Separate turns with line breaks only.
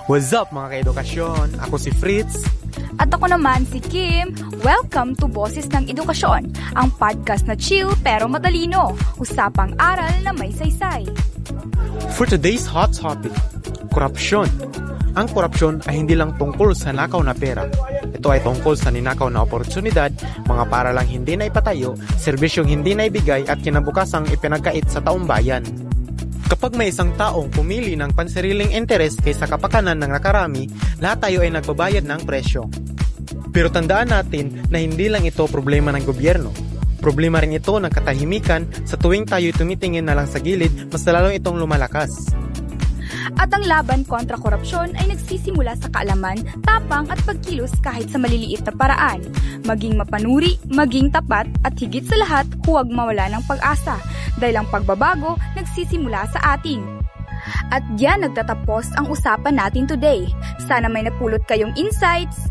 What's up mga kaedukasyon? Ako si Fritz.
At ako naman si Kim. Welcome to Boses ng Edukasyon, ang podcast na chill pero matalino. Usapang aral na may saysay.
For today's hot topic, korupsyon. Ang korupsyon ay hindi lang tungkol sa nakaw na pera. Ito ay tungkol sa ninakaw na oportunidad, mga paralang hindi na ipatayo, serbisyong hindi na ibigay at kinabukasang ipinagkait sa taong bayan. Kapag may isang taong pumili ng pansariling interes kaysa kapakanan ng nakarami, lahat tayo ay nagbabayad ng presyo. Pero tandaan natin na hindi lang ito problema ng gobyerno. Problema rin ito ng katahimikan. Sa tuwing tayo tumitingin na lang sa gilid, mas lalong itong lumalakas.
At ang laban kontra korupsyon ay nagsisimula sa kaalaman, tapang at pagkilos kahit sa maliliit na paraan. Maging mapanuri, maging tapat at higit sa lahat, huwag mawala ng pag-asa dahil ang pagbabago nagsisimula sa atin. At diyan nagtatapos ang usapan natin today. Sana may napulot kayong insights,